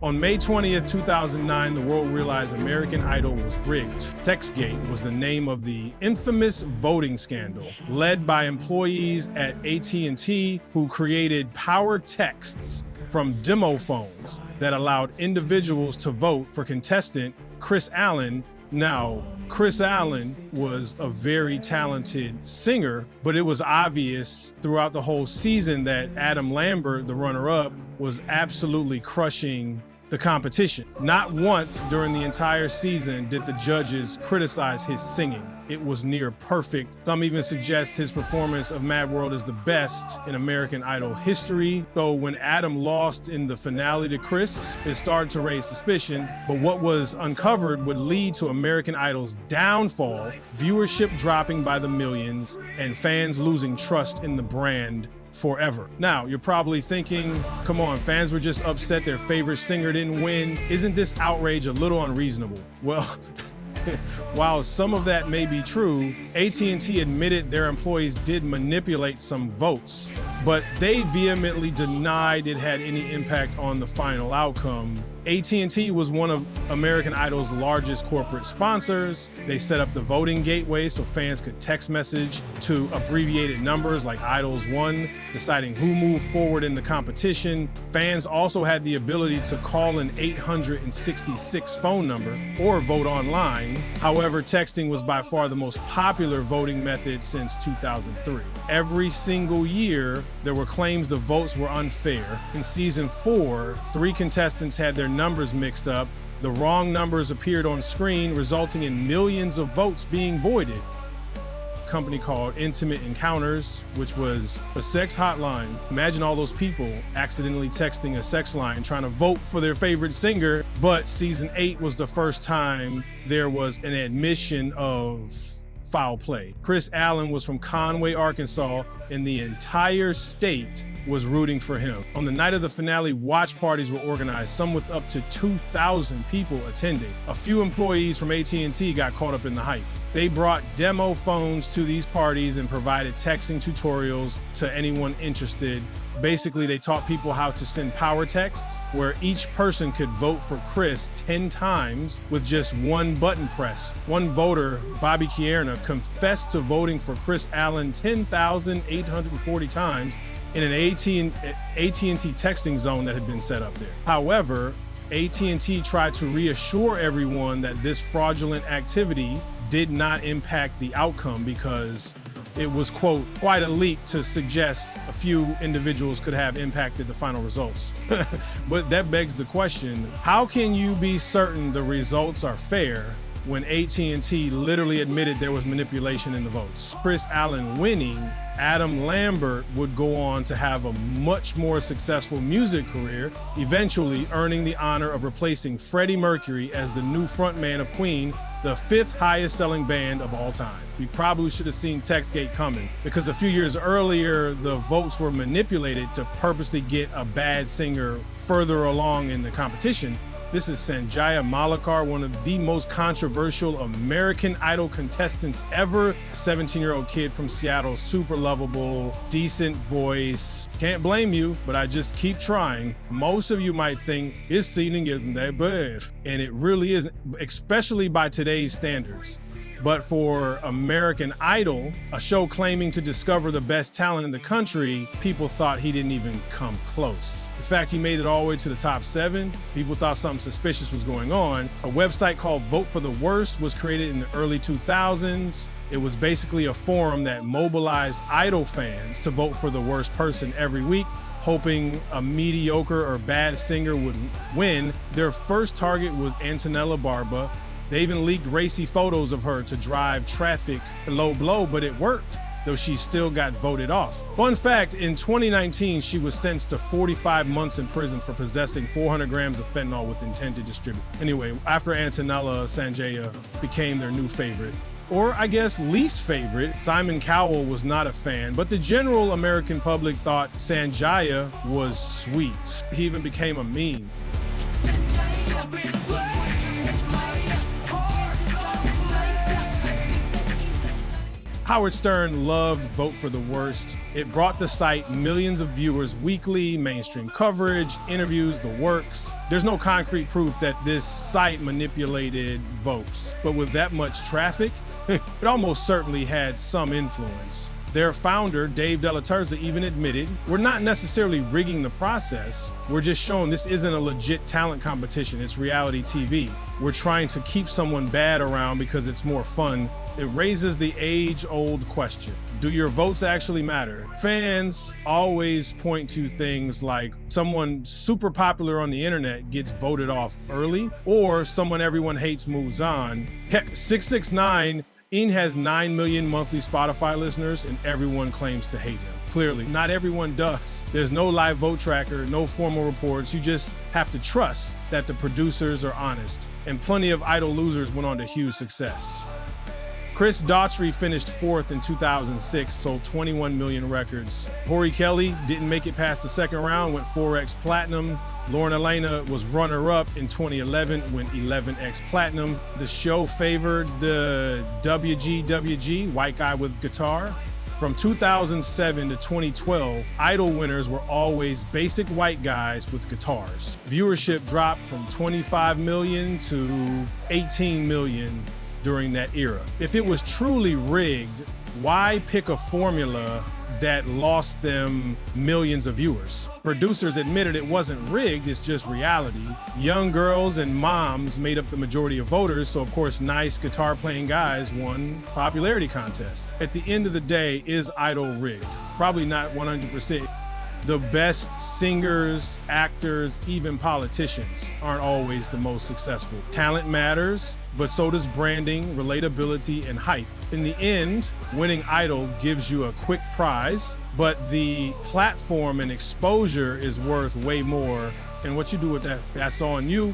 On May 20th, 2009, the world realized American Idol was rigged. Textgate was the name of the infamous voting scandal, led by employees at AT&T who created power texts from demo phones that allowed individuals to vote for contestant Chris Allen. Now, Chris Allen was a very talented singer, but it was obvious throughout the whole season that Adam Lambert, the runner-up, was absolutely crushing the competition. Not once during the entire season did the judges criticize his singing. It was near perfect. Some even suggest his performance of Mad World is the best in American Idol history. Though when Adam lost in the finale to Chris, it started to raise suspicion. But what was uncovered would lead to American Idol's downfall, viewership dropping by the millions, and fans losing trust in the brand forever. Now, you're probably thinking, come on, fans were just upset their favorite singer didn't win. Isn't this outrage a little unreasonable? Well, while some of that may be true, AT&T admitted their employees did manipulate some votes, but they vehemently denied it had any impact on the final outcome. AT&T was one of American Idol's largest corporate sponsors. They set up the voting gateway so fans could text message to abbreviated numbers like Idols 1, deciding who moved forward in the competition. Fans also had the ability to call an 866 phone number or vote online. However, texting was by far the most popular voting method since 2003. Every single year, there were claims the votes were unfair. In season 4, 3 contestants had their numbers mixed up. The wrong numbers appeared on screen, resulting in millions of votes being voided. A company called Intimate Encounters, which was a sex hotline. Imagine all those people accidentally texting a sex line trying to vote for their favorite singer. But season 8 was the first time there was an admission of foul play. Chris Allen was from Conway, Arkansas, and the entire state was rooting for him. On the night of the finale, watch parties were organized, some with up to 2,000 people attending. A few employees from AT&T got caught up in the hype. They brought demo phones to these parties and provided texting tutorials to anyone interested. Basically, they taught people how to send power texts where each person could vote for Chris 10 times with just one button press. One voter, Bobby Kierna, confessed to voting for Chris Allen 10,840 times in an AT&T texting zone that had been set up there. However, AT&T tried to reassure everyone that this fraudulent activity did not impact the outcome because it was, quote, quite a leap to suggest a few individuals could have impacted the final results. But that begs the question, how can you be certain the results are fair when AT&T literally admitted there was manipulation in the votes? Chris Allen winning, Adam Lambert would go on to have a much more successful music career, eventually earning the honor of replacing Freddie Mercury as the new frontman of Queen, the 5th highest selling band of all time. We probably should have seen Textgate coming because a few years earlier, the votes were manipulated to purposely get a bad singer further along in the competition. This is Sanjaya Malakar, one of the most controversial American Idol contestants ever. 17-year-old kid from Seattle, super lovable, decent voice. Can't blame you, but I just keep trying. Most of you might think his singing isn't that bad, and it really isn't, especially by today's standards. But for American Idol, a show claiming to discover the best talent in the country, people thought he didn't even come close. In fact, he made it all the way to the top 7. People thought something suspicious was going on. A website called Vote for the Worst was created in the early 2000s. It was basically a forum that mobilized Idol fans to vote for the worst person every week, hoping a mediocre or bad singer would win. Their first target was Antonella Barba. They even leaked racy photos of her to drive traffic low blow, but it worked, though she still got voted off. Fun fact, in 2019, she was sentenced to 45 months in prison for possessing 400 grams of fentanyl with intent to distribute. Anyway, after Antonella, Sanjaya became their new favorite. Or I guess least favorite. Simon Cowell was not a fan, but the general American public thought Sanjaya was sweet. He even became a meme. Howard Stern loved Vote for the Worst. It brought the site millions of viewers weekly, mainstream coverage, interviews, the works. There's no concrete proof that this site manipulated votes, but with that much traffic, it almost certainly had some influence. Their founder, Dave Delaturza, even admitted, "We're not necessarily rigging the process. We're just showing this isn't a legit talent competition. It's reality TV. We're trying to keep someone bad around because it's more fun." It raises the age-old question. Do your votes actually matter? Fans always point to things like someone super popular on the internet gets voted off early, or someone everyone hates moves on. Heck, 6ix9ine has 9 million monthly Spotify listeners, and everyone claims to hate him. Clearly, not everyone does. There's no live vote tracker, no formal reports. You just have to trust that the producers are honest. And plenty of Idol losers went on to huge success. Chris Daughtry finished 4th in 2006, sold 21 million records. Tori Kelly didn't make it past the second round, went 4x platinum. Lauren Elena was runner-up in 2011, went 11x platinum. The show favored the WGWG, white guy with guitar. From 2007 to 2012, Idol winners were always basic white guys with guitars. Viewership dropped from 25 million to 18 million during that era. If it was truly rigged, why pick a formula that lost them millions of viewers? Producers admitted it wasn't rigged, it's just reality. Young girls and moms made up the majority of voters, so of course nice guitar playing guys won popularity contests. At the end of the day, is Idol rigged? Probably not 100%. The best singers, actors, even politicians aren't always the most successful. Talent matters, but so does branding, relatability, and hype. In the end, winning Idol gives you a quick prize, but the platform and exposure is worth way more. And what you do with that, that's on you.